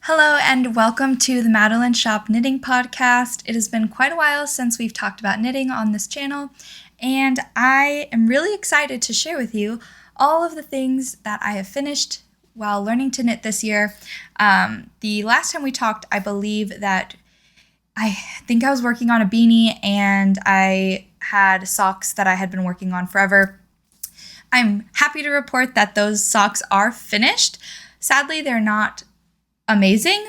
Hello and welcome to the Madeline Shop Knitting Podcast. It has been quite a while since we've talked about knitting on this channel, and I am really excited to share with you all of the things that I have finished while learning to knit this year. The last time we talked, I believe that I think I was working on a beanie and I had socks that I had been working on forever. I'm happy to report that those socks are finished. Sadly, they're not amazing,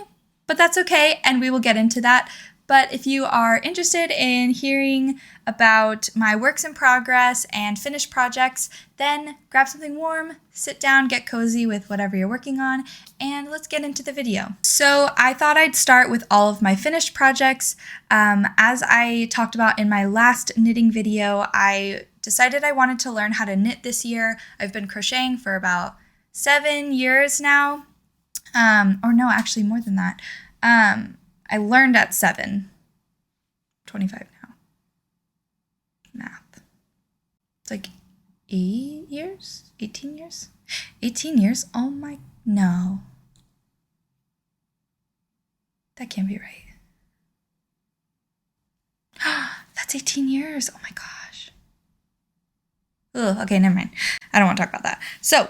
but that's okay, and we will get into that. But if you are interested in hearing about my works in progress and finished projects, then grab something warm, sit down, get cozy with whatever you're working on, and let's get into the video. So I thought I'd start with all of my finished projects. As I talked about in my last knitting video, I decided I wanted to learn how to knit this year. I've been crocheting for about 7 years now. Or no, actually more than that. I learned at 7, 25 now. Math. It's like 8 years? 18 years? 18 years? Oh my, no. That can't be right. That's 18 years. Oh my gosh. Ugh, okay, never mind. I don't want to talk about that. So,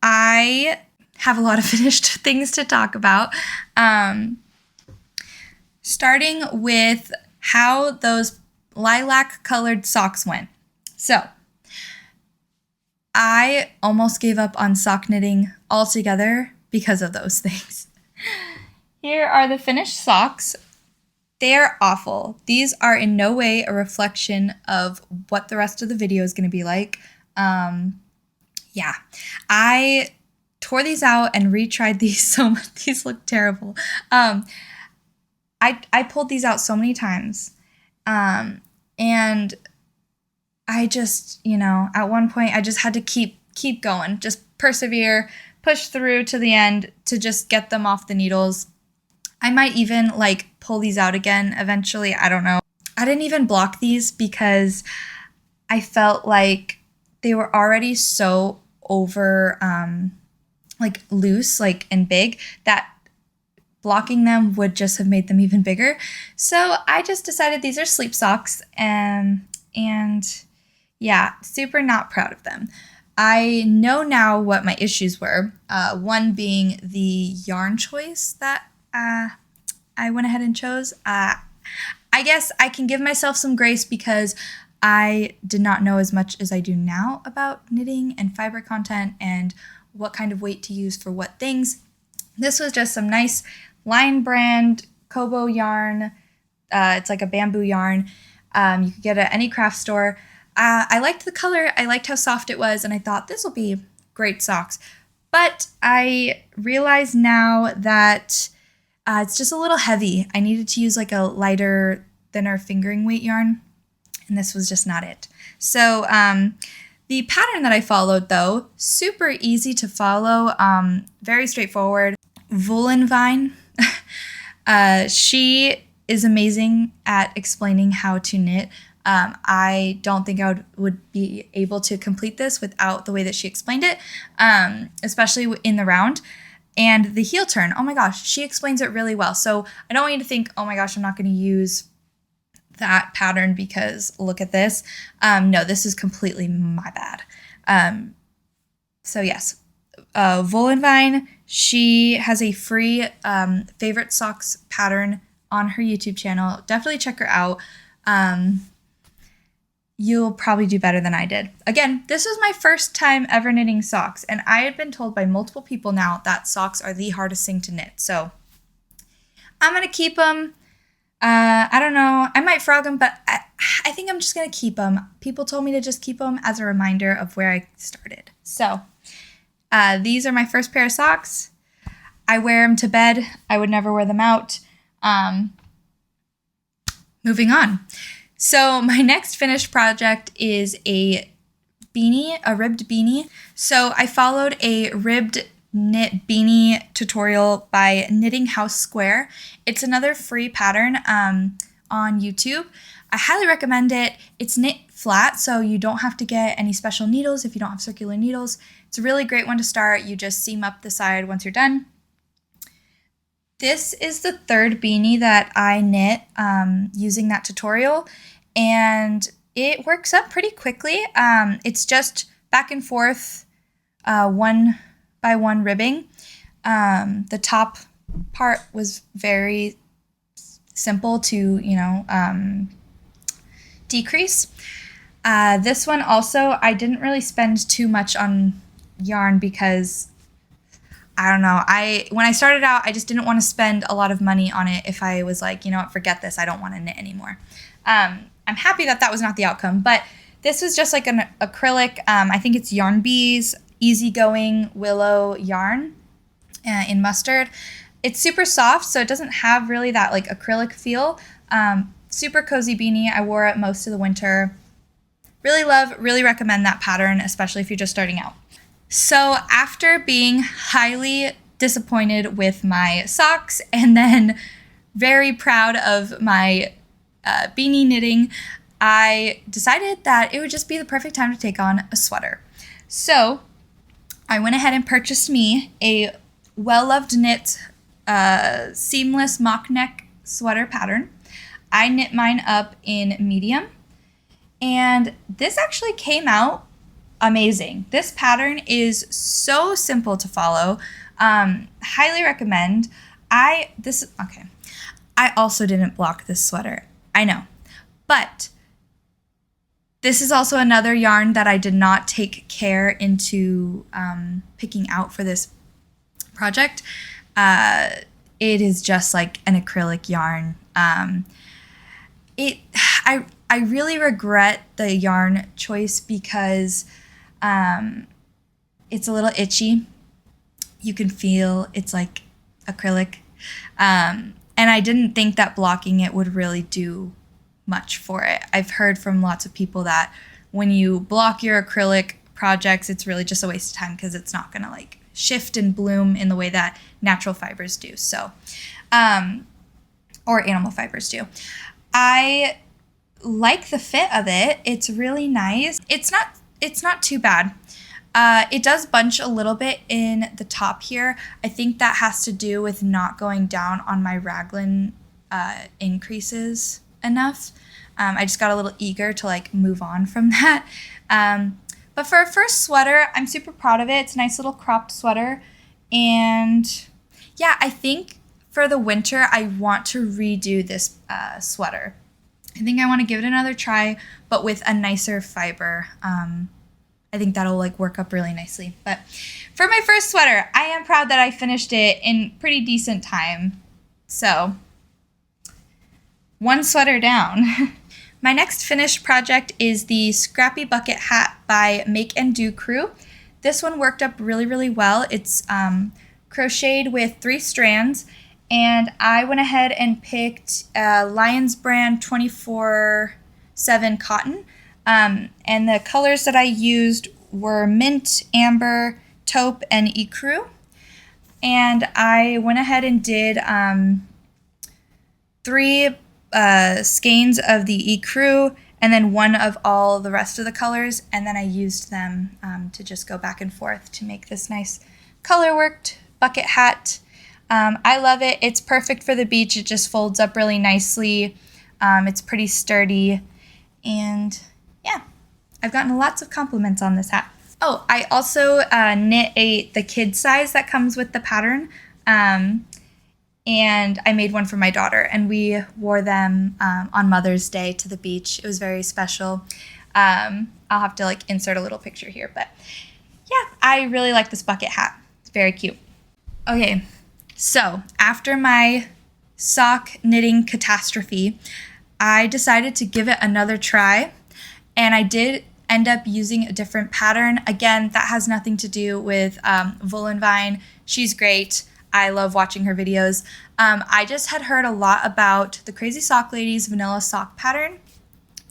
I have a lot of finished things to talk about, starting with how those lilac colored socks went. So I almost gave up on sock knitting altogether because of those things. Here are the finished socks. They're awful. These are in no way a reflection of what the rest of the video is going to be like. Yeah, I tore these out and retried these so much. These look terrible. I pulled these out so many times. And I just, at one point I just had to keep going, just persevere, push through to the end to just get them off the needles. I might even pull these out again eventually. I don't know. I didn't even block these because I felt like they were already so over loose and big that blocking them would just have made them even bigger. So I just decided these are sleep socks, and yeah, super not proud of them. I know now what my issues were. One being the yarn choice that I went ahead and chose. I guess I can give myself some grace because I did not know as much as I do now about knitting and fiber content and what kind of weight to use for what things. This was just some nice Lion Brand Coboo yarn. It's like a bamboo yarn. You could get it at any craft store. I liked the color. I liked how soft it was, and I thought this will be great socks. But I realize now that it's just a little heavy. I needed to use a lighter, thinner fingering weight yarn, and this was just not it. So the pattern that I followed, though, super easy to follow, very straightforward. Voolenvine, she is amazing at explaining how to knit. I don't think I would be able to complete this without the way that she explained it, especially in the round. And the heel turn, oh my gosh, she explains it really well. So I don't want you to think, oh my gosh, I'm not going to use that pattern because look at this. No, this is completely my bad. So yes, Voolenvine, she has a free favorite socks pattern on her YouTube channel. Definitely check her out. You'll probably do better than I did. Again, this was my first time ever knitting socks, and I had been told by multiple people now that socks are the hardest thing to knit. So I'm going to keep them. I don't know. I might frog them, but I think I'm just going to keep them. People told me to just keep them as a reminder of where I started. So these are my first pair of socks. I wear them to bed. I would never wear them out. Moving on. So my next finished project is a beanie, a ribbed beanie. So I followed a ribbed knit beanie tutorial by knittinghousesquare. It's another free pattern on YouTube. I highly recommend it. It's knit flat, so you don't have to get any special needles if you don't have circular needles. It's a really great one to start. You just seam up the side once you're done. This is the third beanie that I knit using that tutorial, and it works up pretty quickly. It's just back and forth, one by one ribbing. The top part was very simple to, decrease. This one also, I didn't really spend too much on yarn because I don't know. When I started out, I just didn't want to spend a lot of money on it if I was like, you know what, forget this. I don't want to knit anymore. I'm happy that was not the outcome, but this was just like an acrylic. I think it's Yarn Bee's Easygoing Willow yarn in mustard. It's super soft, so it doesn't have really that like acrylic feel. Super cozy beanie. I wore it most of the winter. Really recommend that pattern, especially if you're just starting out. So after being highly disappointed with my socks and then very proud of my beanie knitting, I decided that it would just be the perfect time to take on a sweater. So I went ahead and purchased me a well-loved knit seamless mock neck sweater pattern. I knit mine up in medium, and this actually came out amazing. This pattern is so simple to follow. Highly recommend. I also didn't block this sweater. I know. But this is also another yarn that I did not take care into picking out for this project. It is just like an acrylic yarn. I really regret the yarn choice because it's a little itchy. You can feel it's like acrylic. And I didn't think that blocking it would really do much for it. I've heard from lots of people that when you block your acrylic projects, it's really just a waste of time because it's not going to like shift and bloom in the way that natural fibers do. So, or animal fibers do. I like the fit of it. It's really nice. It's not too bad. It does bunch a little bit in the top here. I think that has to do with not going down on my raglan increases enough. I just got a little eager to like move on from that. But for a first sweater, I'm super proud of it. It's a nice little cropped sweater. And yeah, I think for the winter, I want to redo this sweater. I think I want to give it another try, but with a nicer fiber. I think that'll like work up really nicely. But for my first sweater, I am proud that I finished it in pretty decent time. So, one sweater down. My next finished project is the Scrappy Bucket Hat by Make&Do Crew. This one worked up really well. It's crocheted with 3 strands, and I went ahead and picked Lion's Brand 24/7 cotton. And the colors that I used were mint, amber, taupe, and ecru. And I went ahead and did 3 skeins of the ecru and then 1 of all the rest of the colors. And then I used them to just go back and forth to make this nice color worked bucket hat. I love it. It's perfect for the beach. It just folds up really nicely. It's pretty sturdy. And yeah, I've gotten lots of compliments on this hat. Oh, I also knit the kid size that comes with the pattern. And I made one for my daughter, and we wore them on Mother's Day to the beach. It was very special. I'll have to like insert a little picture here, but yeah, I really like this bucket hat. It's very cute. Okay, so after my sock knitting catastrophe, I decided to give it another try, and I did end up using a different pattern. Again, that has nothing to do with Voolenvine. She's great. I love watching her videos. I just had heard a lot about the Crazy Sock Lady's vanilla sock pattern,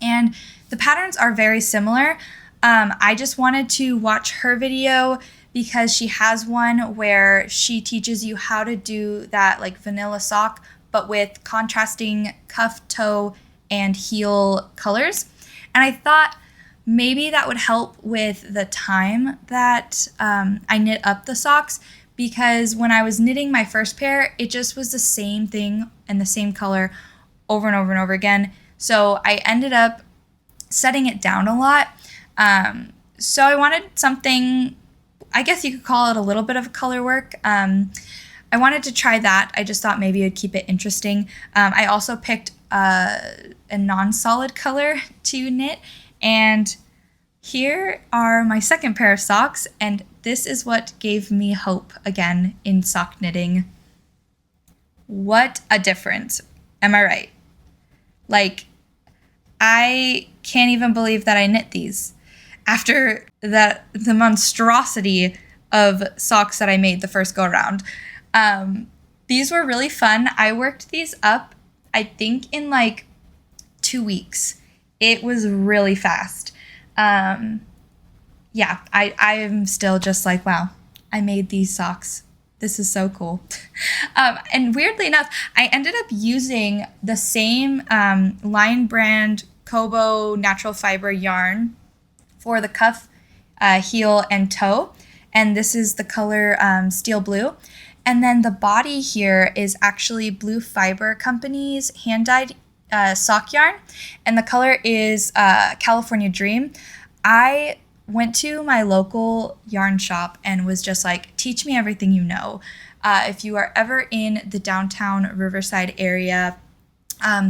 and the patterns are very similar. I just wanted to watch her video because she has one where she teaches you how to do that like vanilla sock, but with contrasting cuff, toe, and heel colors. And I thought maybe that would help with the time that I knit up the socks, because when I was knitting my first pair, it just was the same thing and the same color over and over and over again. So I ended up setting it down a lot. So I wanted something, I guess you could call it a little bit of color work. I wanted to try that. I just thought maybe it'd keep it interesting. I also picked a non-solid color to knit, and here are my second pair of socks, and this is what gave me hope again in sock knitting. What a difference. Am I right? Like, I can't even believe that I knit these after the monstrosity of socks that I made the first go around. These were really fun. I worked these up, I think, in like 2 weeks. It was really fast. Yeah, I am still just like, wow, I made these socks. This is so cool. And weirdly enough, I ended up using the same line brand Coboo natural fiber yarn for the cuff, heel, and toe. And this is the color steel blue. And then the body here is actually Blue Fiber Company's hand-dyed sock yarn. And the color is California Dream. I went to my local yarn shop and was just like, teach me everything you know. If you are ever in the downtown Riverside area,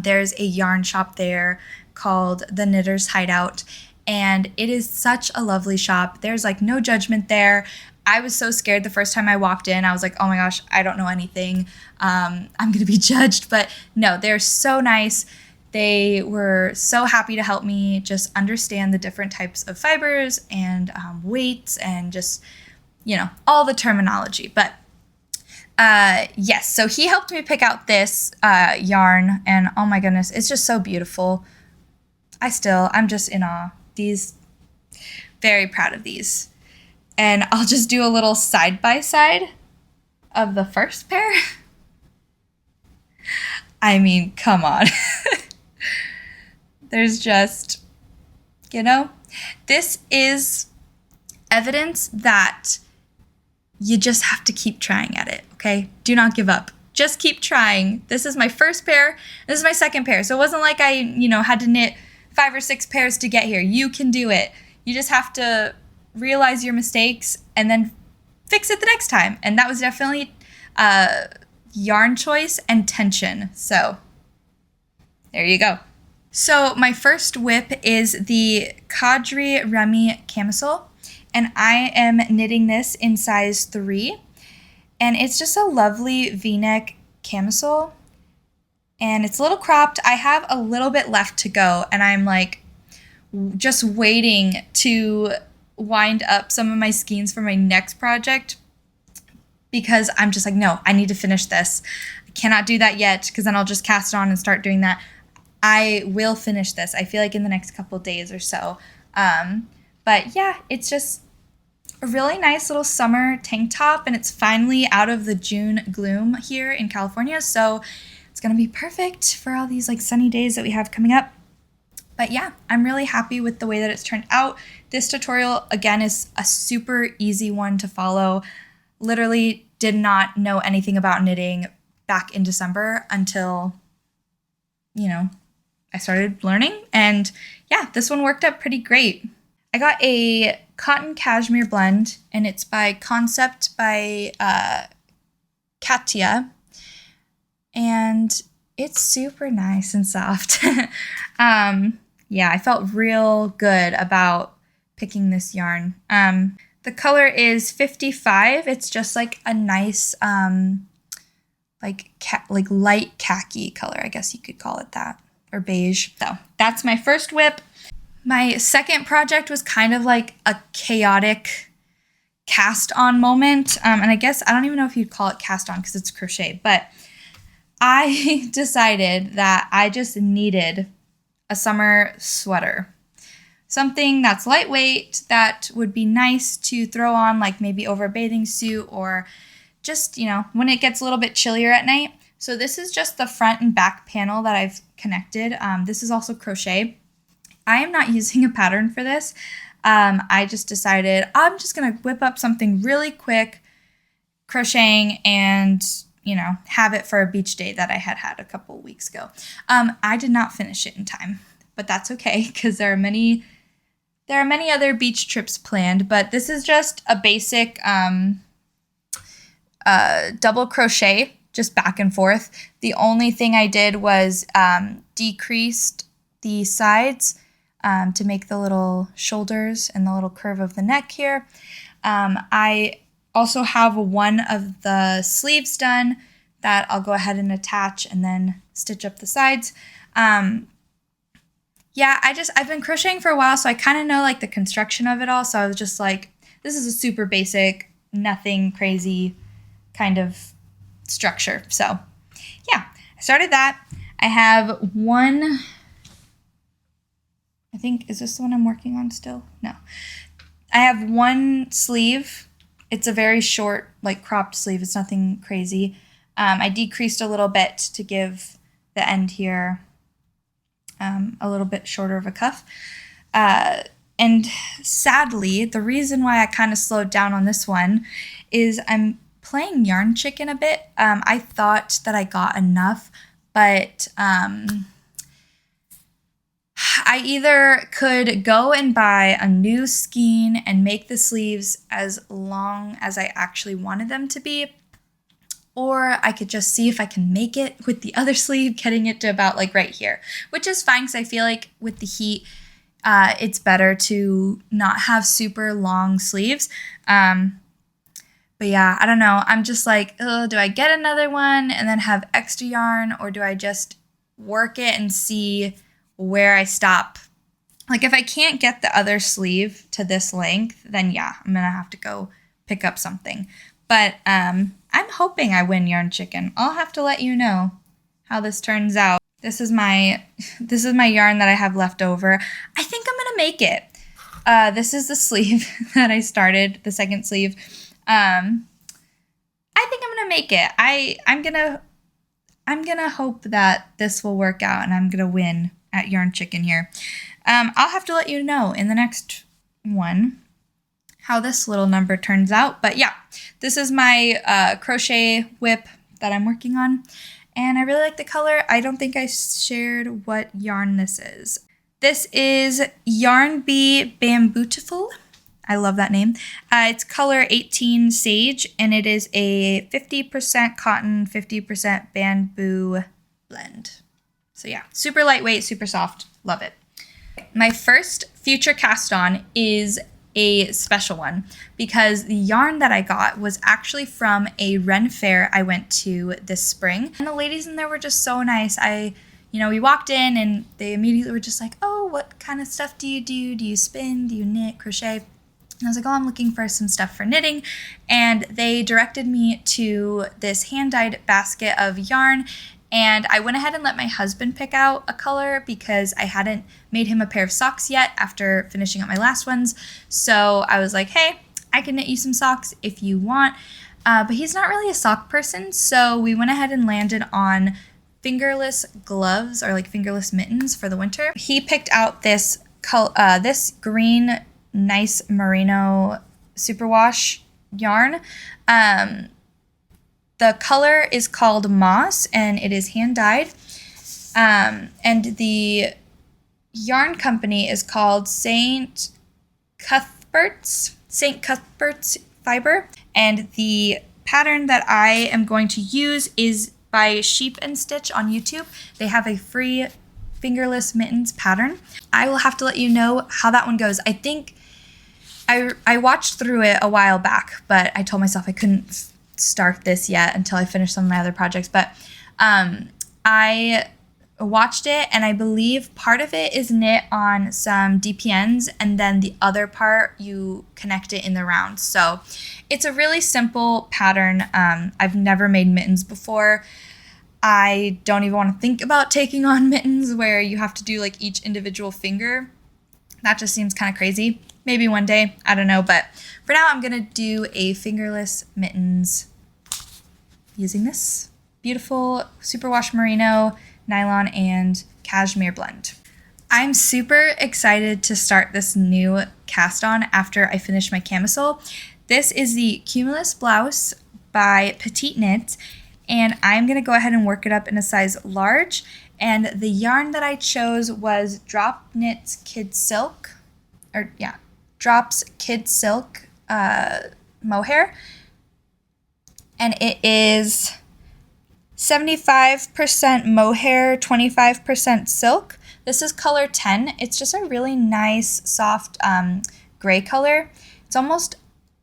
there's a yarn shop there called The Knitter's Hideout. And it is such a lovely shop. There's like no judgment there. I was so scared the first time I walked in. I was like, oh my gosh, I don't know anything. I'm going to be judged. But no, they're so nice. They were so happy to help me just understand the different types of fibers and weights and just, you know, all the terminology. But yes, so he helped me pick out this yarn, and oh my goodness, it's just so beautiful. I'm just in awe. These, very proud of these. And I'll just do a little side-by-side of the first pair. I mean, come on. There's just, you know, this is evidence that you just have to keep trying at it, okay? Do not give up. Just keep trying. This is my first pair. This is my second pair. So it wasn't like I, had to knit 5 or 6 pairs to get here. You can do it. You just have to realize your mistakes and then fix it the next time. And that was definitely yarn choice and tension. So there you go. So my first whip is the Caidree Remi Camisole, and I am knitting this in size 3. And it's just a lovely V-neck camisole, and it's a little cropped. I have a little bit left to go, and I'm like just waiting to wind up some of my skeins for my next project, because I'm just like, no, I need to finish this. I cannot do that yet, because then I'll just cast it on and start doing that. I will finish this, I feel like, in the next couple days or so. But yeah, it's just a really nice little summer tank top, and it's finally out of the June gloom here in California, so it's gonna be perfect for all these like sunny days that we have coming up. But yeah, I'm really happy with the way that it's turned out. This tutorial, again, is a super easy one to follow. Literally did not know anything about knitting back in December until, I started learning. And yeah, this one worked out pretty great. I got a cotton cashmere blend, and it's by Concept by Katia. And it's super nice and soft. Yeah, I felt real good about picking this yarn. The color is 55. It's just like a nice, like light khaki color, I guess you could call it that, or beige. So that's my first whip. My second project was kind of like a chaotic cast on moment. And I guess, I don't even know if you'd call it cast on because it's crochet, but I decided that I just needed a summer sweater. Something that's lightweight, that would be nice to throw on, like maybe over a bathing suit, or just, when it gets a little bit chillier at night. So this is just the front and back panel that I've connected. This is also crochet. I am not using a pattern for this. I just decided I'm just going to whip up something really quick, crocheting and, you know, have it for a beach day that I had a couple weeks ago. I did not finish it in time, but that's okay because there are many other beach trips planned, but this is just a basic double crochet, just back and forth. The only thing I did was decreased the sides to make the little shoulders and the little curve of the neck here. I also have one of the sleeves done that I'll go ahead and attach and then stitch up the sides. Yeah, I've been crocheting for a while, so I kind of know like the construction of it all. So I was just like, this is a super basic, nothing crazy kind of structure. So yeah, I started that. I have one, I think, is this the one I'm working on still? No. I have one sleeve. It's a very short, like cropped sleeve. It's nothing crazy. I decreased a little bit to give the end here a little bit shorter of a cuff. And sadly, the reason why I kind of slowed down on this one is I'm playing yarn chicken a bit. I thought that I got enough, but I either could go and buy a new skein and make the sleeves as long as I actually wanted them to be, or I could just see if I can make it with the other sleeve, getting it to about like right here, which is fine because I feel like with the heat, it's better to not have super long sleeves. But yeah, I don't know. I'm just like, oh, do I get another one and then have extra yarn, or do I just work it and see where I stop? Like if I can't get the other sleeve to this length, then yeah, I'm gonna have to go pick up something. But I'm hoping I win yarn chicken. I'll have to let you know how this turns out. This is my yarn that I have left over. I think I'm gonna make it. This is the sleeve that I started, the second sleeve. I think I'm gonna make it. I'm gonna hope that this will work out and I'm gonna win at yarn chicken here. I'll have to let you know in the next one how this little number turns out. But yeah, this is my crochet whip that I'm working on, and I really like the color. I don't think I shared what yarn this is. This is Yarn Bee Bambootiful. I love that name. It's color 18 Sage, and it is a 50% cotton, 50% bamboo blend. So yeah, super lightweight, super soft. Love it. My first future cast on is a special one because the yarn that I got was actually from a Ren fair I went to this spring. And the ladies in there were just so nice. We walked in and they immediately were just like, oh, what kind of stuff do you do? Do you spin? Do you knit, crochet? And I was like, oh, I'm looking for some stuff for knitting. And they directed me to this hand-dyed basket of yarn. And I went ahead and let my husband pick out a color because I hadn't made him a pair of socks yet after finishing up my last ones. So I was like, hey, I can knit you some socks if you want. But he's not really a sock person. So we went ahead and landed on fingerless gloves, or like fingerless mittens for the winter. He picked out this green nice merino superwash yarn. The color is called Moss, and it is hand-dyed. And the yarn company is called St. Cuthbert's Fiber. And the pattern that I am going to use is by Sheep and Stitch on YouTube. They have a free fingerless mittens pattern. I will have to let you know how that one goes. I think I watched through it a while back, but I told myself I couldn't start this yet until I finish some of my other projects. But I watched it, and I believe part of it is knit on some DPNs, and then the other part you connect it in the round. So it's a really simple pattern. I've never made mittens before. I don't even want to think about taking on mittens where you have to do like each individual finger. That just seems kind of crazy. Maybe one day, I don't know. But for now, I'm gonna do a fingerless mittens using this beautiful superwash merino, nylon, and cashmere blend. I'm super excited to start this new cast on after I finish my camisole. This is the Cumulus blouse by Petite Knit, and I'm going to go ahead and work it up in a size large. And the yarn that I chose was Drops Kid Silk mohair, and it is 75% mohair, 25% silk. This is color 10. It's just a really nice, soft gray color. It's almost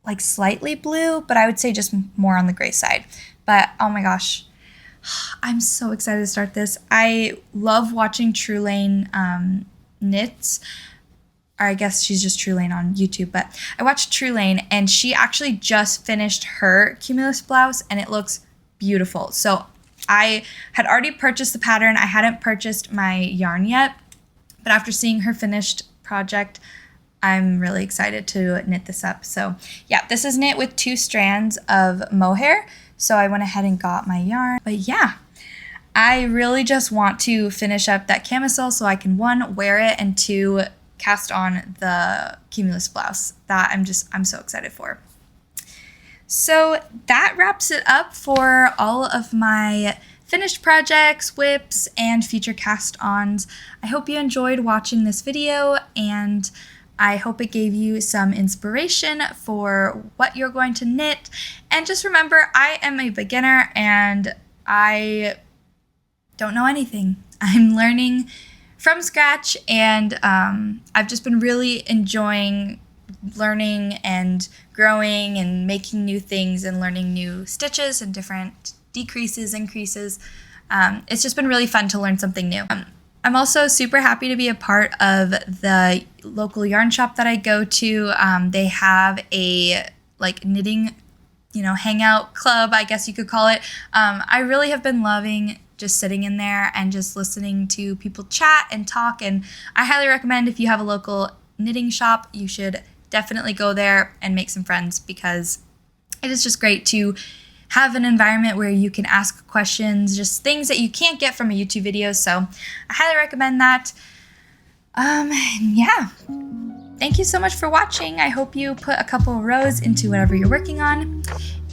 like slightly blue, but I would say just more on the gray side. But oh my gosh, I'm so excited to start this. I love watching True Lane knits. Or I guess she's just True Lane on YouTube, but I watched True Lane and she actually just finished her Cumulus blouse and it looks beautiful. So I had already purchased the pattern. I hadn't purchased my yarn yet, but after seeing her finished project, I'm really excited to knit this up. So yeah, this is knit with 2 strands of mohair. So I went ahead and got my yarn. But yeah, I really just want to finish up that camisole so I can 1, wear it, and 2, cast on the Cumulus blouse that I'm so excited for. So that wraps it up for all of my finished projects, whips, and future cast-ons. I hope you enjoyed watching this video, and I hope it gave you some inspiration for what you're going to knit. And just remember, I am a beginner and I don't know anything. I'm learning from scratch, and I've just been really enjoying learning and growing and making new things and learning new stitches and different decreases, increases. It's just been really fun to learn something new. I'm also super happy to be a part of the local yarn shop that I go to. They have a knitting, hangout club, I guess you could call it. I really have been loving just sitting in there and just listening to people chat and talk. And I highly recommend, if you have a local knitting shop, you should definitely go there and make some friends, because it is just great to have an environment where you can ask questions, just things that you can't get from a YouTube video. So I highly recommend that. Yeah. Thank you so much for watching. I hope you put a couple of rows into whatever you're working on.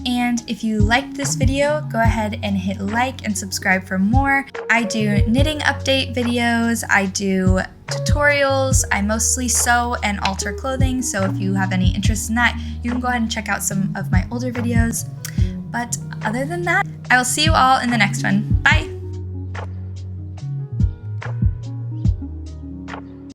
And if you liked this video, go ahead and hit like and subscribe for more. I do knitting update videos, I do tutorials, I mostly sew and alter clothing, so if you have any interest in that, you can go ahead and check out some of my older videos. But other than that, I will see you all in the next one. Bye!